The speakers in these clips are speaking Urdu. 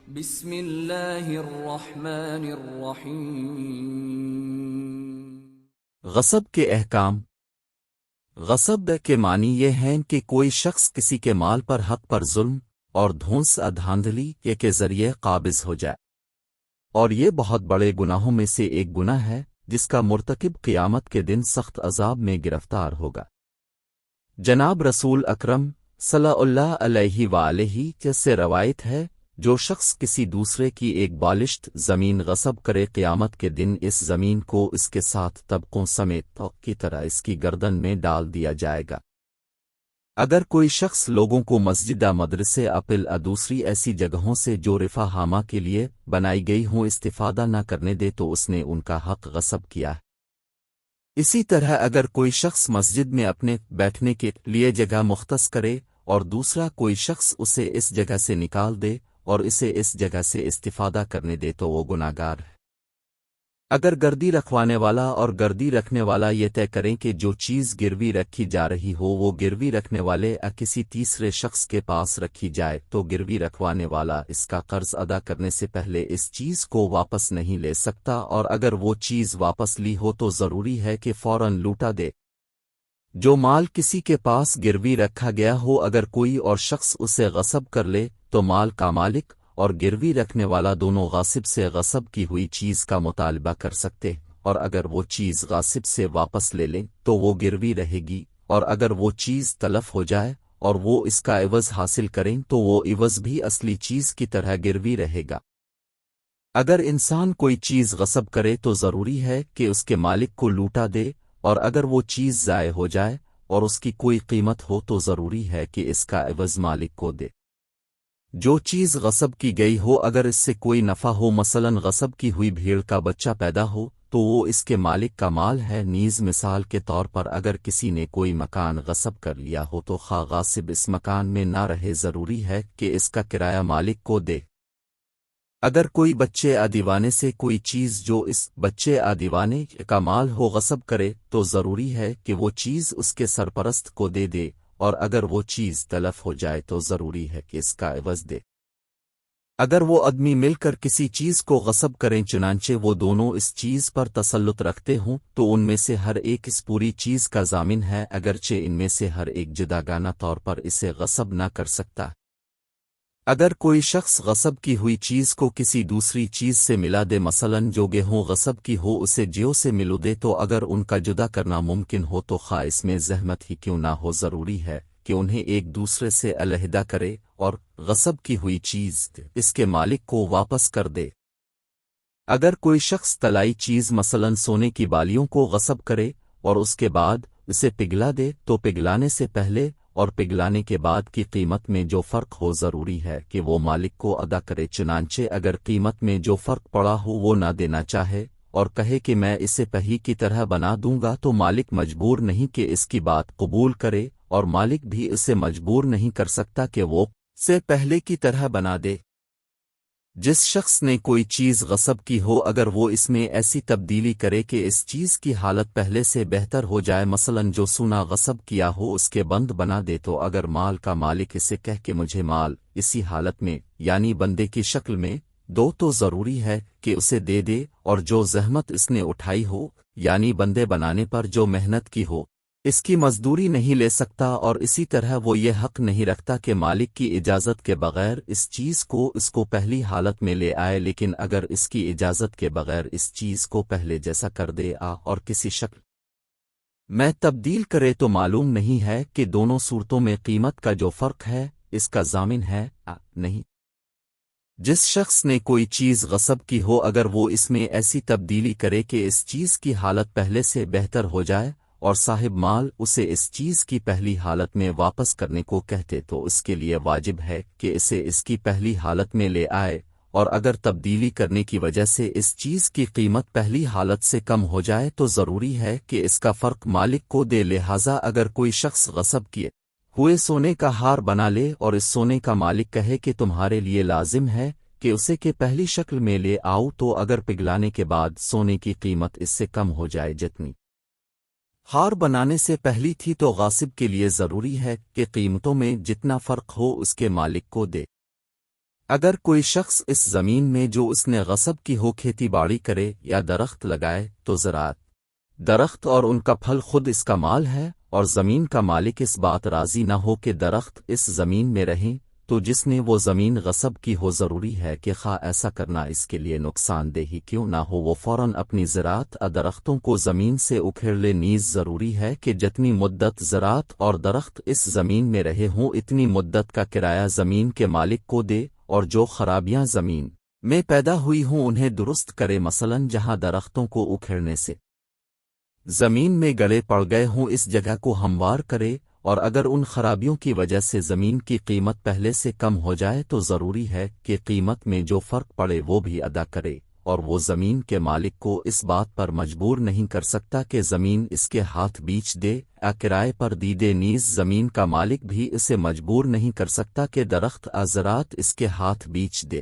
بسم اللہ الرحمن الرحیم۔ غصب کے احکام۔ غصب کے معنی یہ ہیں کہ کوئی شخص کسی کے مال پر حق پر ظلم اور دھونس دھاندلی کے ذریعے قابض ہو جائے، اور یہ بہت بڑے گناہوں میں سے ایک گناہ ہے جس کا مرتکب قیامت کے دن سخت عذاب میں گرفتار ہوگا۔ جناب رسول اکرم صلی اللہ علیہ وآلہ سے روایت ہے، جو شخص کسی دوسرے کی ایک بالشت زمین غصب کرے، قیامت کے دن اس زمین کو اس کے ساتھ طبقوں سمیت توق کی طرح اس کی گردن میں ڈال دیا جائے گا۔ اگر کوئی شخص لوگوں کو مسجد مدرسے اپل دوسری ایسی جگہوں سے جو رفاہامہ کے لیے بنائی گئی ہوں استفادہ نہ کرنے دے تو اس نے ان کا حق غصب کیا ہے۔ اسی طرح اگر کوئی شخص مسجد میں اپنے بیٹھنے کے لیے جگہ مختص کرے اور دوسرا کوئی شخص اسے اس جگہ سے نکال دے اور اسے اس جگہ سے استفادہ کرنے دے تو وہ گناہگار ہے۔ اگر گردی رکھوانے والا اور گردی رکھنے والا یہ طے کریں کہ جو چیز گروی رکھی جا رہی ہو وہ گروی رکھنے والے کسی تیسرے شخص کے پاس رکھی جائے، تو گروی رکھوانے والا اس کا قرض ادا کرنے سے پہلے اس چیز کو واپس نہیں لے سکتا، اور اگر وہ چیز واپس لی ہو تو ضروری ہے کہ فوراً لوٹا دے جو مال کسی کے پاس گروی رکھا گیا ہو۔ اگر کوئی اور شخص اسے غصب کر لے تو مال کا مالک اور گروی رکھنے والا دونوں غاصب سے غصب کی ہوئی چیز کا مطالبہ کر سکتے، اور اگر وہ چیز غاصب سے واپس لے لیں تو وہ گروی رہے گی، اور اگر وہ چیز تلف ہو جائے اور وہ اس کا عوض حاصل کریں تو وہ عوض بھی اصلی چیز کی طرح گروی رہے گا۔ اگر انسان کوئی چیز غصب کرے تو ضروری ہے کہ اس کے مالک کو لوٹا دے، اور اگر وہ چیز ضائع ہو جائے اور اس کی کوئی قیمت ہو تو ضروری ہے کہ اس کا عوض مالک کو دے۔ جو چیز غصب کی گئی ہو اگر اس سے کوئی نفع ہو، مثلاً غصب کی ہوئی بھیڑ کا بچہ پیدا ہو تو وہ اس کے مالک کا مال ہے۔ نیز مثال کے طور پر اگر کسی نے کوئی مکان غصب کر لیا ہو تو خواہ غاصب اس مکان میں نہ رہے، ضروری ہے کہ اس کا کرایہ مالک کو دے۔ اگر کوئی بچے دیوانے سے کوئی چیز جو اس بچے دیوانے کا مال ہو غصب کرے تو ضروری ہے کہ وہ چیز اس کے سرپرست کو دے دے، اور اگر وہ چیز تلف ہو جائے تو ضروری ہے کہ اس کا عوض دے۔ اگر وہ آدمی مل کر کسی چیز کو غصب کریں چنانچہ وہ دونوں اس چیز پر تسلط رکھتے ہوں تو ان میں سے ہر ایک اس پوری چیز کا ضامن ہے، اگرچہ ان میں سے ہر ایک جداگانہ طور پر اسے غصب نہ کر سکتا۔ اگر کوئی شخص غصب کی ہوئی چیز کو کسی دوسری چیز سے ملا دے، مثلاً جو گیہوں غصب کی ہو اسے جو سے ملو دے، تو اگر ان کا جدا کرنا ممکن ہو تو خواہ اس میں زحمت ہی کیوں نہ ہو، ضروری ہے کہ انہیں ایک دوسرے سے علیحدہ کرے اور غصب کی ہوئی چیز اس کے مالک کو واپس کر دے۔ اگر کوئی شخص طلائی چیز مثلاً سونے کی بالیوں کو غصب کرے اور اس کے بعد اسے پگھلا دے تو پگھلانے سے پہلے اور پگھلانے کے بعد کی قیمت میں جو فرق ہو ضروری ہے کہ وہ مالک کو ادا کرے، چنانچہ اگر قیمت میں جو فرق پڑا ہو وہ نہ دینا چاہے اور کہے کہ میں اسے پہی کی طرح بنا دوں گا تو مالک مجبور نہیں کہ اس کی بات قبول کرے، اور مالک بھی اسے مجبور نہیں کر سکتا کہ وہ سے پہلے کی طرح بنا دے۔ جس شخص نے کوئی چیز غصب کی ہو اگر وہ اس میں ایسی تبدیلی کرے کہ اس چیز کی حالت پہلے سے بہتر ہو جائے، مثلاً جو سونا غصب کیا ہو اس کے بند بنا دے، تو اگر مال کا مالک اسے کہہ کہ مجھے مال اسی حالت میں یعنی بندے کی شکل میں دو تو ضروری ہے کہ اسے دے دے، اور جو زحمت اس نے اٹھائی ہو یعنی بندے بنانے پر جو محنت کی ہو اس کی مزدوری نہیں لے سکتا، اور اسی طرح وہ یہ حق نہیں رکھتا کہ مالک کی اجازت کے بغیر اس چیز کو اس کو پہلی حالت میں لے آئے، لیکن اگر اس کی اجازت کے بغیر اس چیز کو پہلے جیسا کر دے اور کسی شکل میں تبدیل کرے تو معلوم نہیں ہے کہ دونوں صورتوں میں قیمت کا جو فرق ہے اس کا ضامن ہے نہیں۔ جس شخص نے کوئی چیز غصب کی ہو اگر وہ اس میں ایسی تبدیلی کرے کہ اس چیز کی حالت پہلے سے بہتر ہو جائے اور صاحب مال اسے اس چیز کی پہلی حالت میں واپس کرنے کو کہتے تو اس کے لیے واجب ہے کہ اسے اس کی پہلی حالت میں لے آئے، اور اگر تبدیلی کرنے کی وجہ سے اس چیز کی قیمت پہلی حالت سے کم ہو جائے تو ضروری ہے کہ اس کا فرق مالک کو دے۔ لہٰذا اگر کوئی شخص غصب کیے ہوئے سونے کا ہار بنا لے اور اس سونے کا مالک کہے کہ تمہارے لیے لازم ہے کہ اسے کہ پہلی شکل میں لے آؤ، تو اگر پگھلانے کے بعد سونے کی قیمت اس سے کم ہو جائے جتنی ہار بنانے سے پہلی تھی تو غاصب کے لیے ضروری ہے کہ قیمتوں میں جتنا فرق ہو اس کے مالک کو دے۔ اگر کوئی شخص اس زمین میں جو اس نے غصب کی ہو کھیتی باڑی کرے یا درخت لگائے تو زراعت درخت اور ان کا پھل خود اس کا مال ہے، اور زمین کا مالک اس بات راضی نہ ہو کہ درخت اس زمین میں رہیں، تو جس نے وہ زمین غصب کی ہو ضروری ہے کہ خواہ ایسا کرنا اس کے لیے نقصان دہ ہی کیوں نہ ہو وہ فوراً اپنی زراعت درختوں کو زمین سے اکھیڑ لے، نیز ضروری ہے کہ جتنی مدت زراعت اور درخت اس زمین میں رہے ہوں اتنی مدت کا کرایہ زمین کے مالک کو دے، اور جو خرابیاں زمین میں پیدا ہوئی ہوں انہیں درست کرے، مثلاً جہاں درختوں کو اکھیڑنے سے زمین میں گلے پڑ گئے ہوں اس جگہ کو ہموار کرے، اور اگر ان خرابیوں کی وجہ سے زمین کی قیمت پہلے سے کم ہو جائے تو ضروری ہے کہ قیمت میں جو فرق پڑے وہ بھی ادا کرے، اور وہ زمین کے مالک کو اس بات پر مجبور نہیں کر سکتا کہ زمین اس کے ہاتھ بیچ دے یا کرائے پر دی دے، نیز زمین کا مالک بھی اسے مجبور نہیں کر سکتا کہ درخت زراعت اس کے ہاتھ بیچ دے۔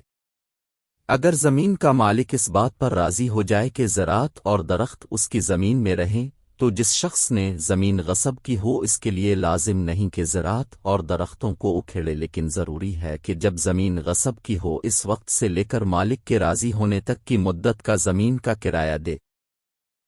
اگر زمین کا مالک اس بات پر راضی ہو جائے کہ زراعت اور درخت اس کی زمین میں رہیں، تو جس شخص نے زمین غصب کی ہو اس کے لیے لازم نہیں کہ زراعت اور درختوں کو اکھیڑے، لیکن ضروری ہے کہ جب زمین غصب کی ہو اس وقت سے لے کر مالک کے راضی ہونے تک کی مدت کا زمین کا کرایہ دے۔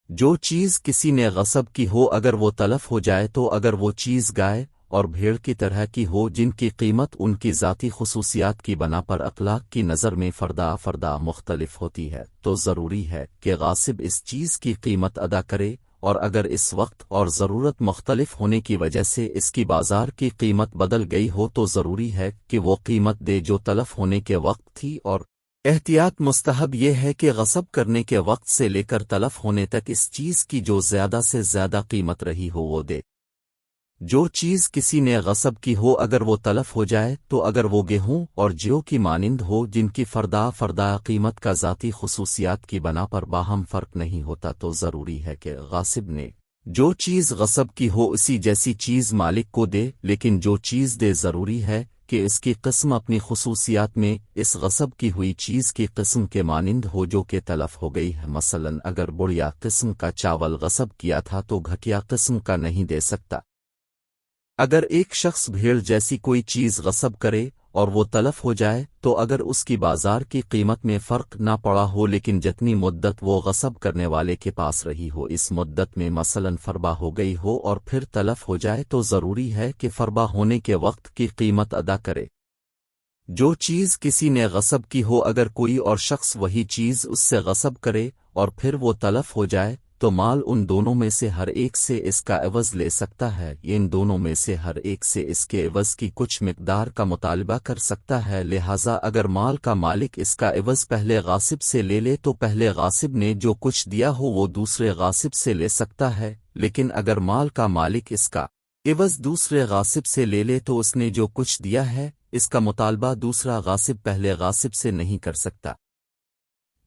جو چیز کسی نے غصب کی ہو اگر وہ تلف ہو جائے تو اگر وہ چیز گائے اور بھیڑ کی طرح کی ہو جن کی قیمت ان کی ذاتی خصوصیات کی بنا پر اخلاق کی نظر میں فردہ مختلف ہوتی ہے، تو ضروری ہے کہ غاصب اس چیز کی قیمت ادا کرے، اور اگر اس وقت اور ضرورت مختلف ہونے کی وجہ سے اس کی بازار کی قیمت بدل گئی ہو تو ضروری ہے کہ وہ قیمت دے جو تلف ہونے کے وقت تھی، اور احتیاط مستحب یہ ہے کہ غصب کرنے کے وقت سے لے کر تلف ہونے تک اس چیز کی جو زیادہ سے زیادہ قیمت رہی ہو وہ دے۔ جو چیز کسی نے غصب کی ہو اگر وہ تلف ہو جائے تو اگر وہ گیہوں اور جو کی مانند ہو جن کی فردہ قیمت کا ذاتی خصوصیات کی بنا پر باہم فرق نہیں ہوتا تو ضروری ہے کہ غاصب نے جو چیز غصب کی ہو اسی جیسی چیز مالک کو دے، لیکن جو چیز دے ضروری ہے کہ اس کی قسم اپنی خصوصیات میں اس غصب کی ہوئی چیز کی قسم کے مانند ہو جو کہ تلف ہو گئی ہے، مثلاً اگر بڑھیا قسم کا چاول غصب کیا تھا تو گھٹیا قسم کا نہیں دے سکتا۔ اگر ایک شخص بھیڑ جیسی کوئی چیز غصب کرے اور وہ تلف ہو جائے تو اگر اس کی بازار کی قیمت میں فرق نہ پڑا ہو لیکن جتنی مدت وہ غصب کرنے والے کے پاس رہی ہو اس مدت میں مثلاً فربا ہو گئی ہو اور پھر تلف ہو جائے تو ضروری ہے کہ فربا ہونے کے وقت کی قیمت ادا کرے۔ جو چیز کسی نے غصب کی ہو اگر کوئی اور شخص وہی چیز اس سے غصب کرے اور پھر وہ تلف ہو جائے تو مال ان دونوں میں سے ہر ایک سے اس کا عوض لے سکتا ہے، ان دونوں میں سے ہر ایک سے اس کے عوض کی کچھ مقدار کا مطالبہ کر سکتا ہے، لہٰذا اگر مال کا مالک اس کا عوض پہلے غاصب سے لے لے تو پہلے غاصب نے جو کچھ دیا ہو وہ دوسرے غاصب سے لے سکتا ہے، لیکن اگر مال کا مالک اس کا عوض دوسرے غاصب سے لے لے تو اس نے جو کچھ دیا ہے اس کا مطالبہ دوسرا غاصب پہلے غاصب سے نہیں کر سکتا۔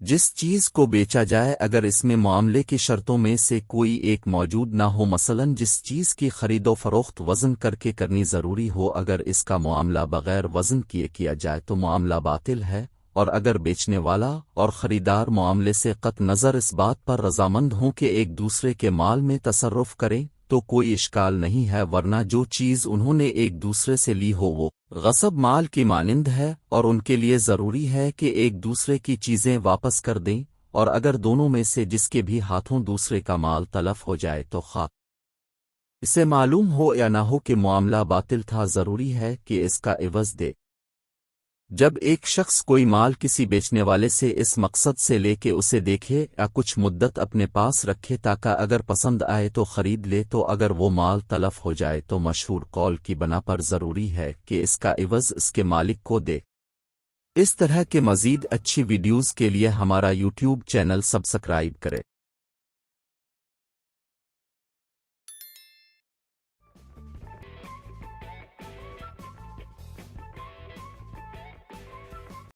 جس چیز کو بیچا جائے اگر اس میں معاملے کی شرطوں میں سے کوئی ایک موجود نہ ہو، مثلاً جس چیز کی خرید و فروخت وزن کر کے کرنی ضروری ہو، اگر اس کا معاملہ بغیر وزن کیے کیا جائے تو معاملہ باطل ہے، اور اگر بیچنے والا اور خریدار معاملے سے قطع نظر اس بات پر رضامند ہوں کہ ایک دوسرے کے مال میں تصرف کریں تو کوئی اشکال نہیں ہے، ورنہ جو چیز انہوں نے ایک دوسرے سے لی ہو وہ غصب مال کی مانند ہے اور ان کے لیے ضروری ہے کہ ایک دوسرے کی چیزیں واپس کر دیں، اور اگر دونوں میں سے جس کے بھی ہاتھوں دوسرے کا مال تلف ہو جائے تو خواہ اسے معلوم ہو یا نہ ہو کہ معاملہ باطل تھا ضروری ہے کہ اس کا عوض دے۔ جب ایک شخص کوئی مال کسی بیچنے والے سے اس مقصد سے لے کہ اسے دیکھے یا کچھ مدت اپنے پاس رکھے تاکہ اگر پسند آئے تو خرید لے، تو اگر وہ مال تلف ہو جائے تو مشہور قول کی بنا پر ضروری ہے کہ اس کا عوض اس کے مالک کو دے۔ اس طرح کے مزید اچھی ویڈیوز کے لیے ہمارا یوٹیوب چینل سبسکرائب کرے۔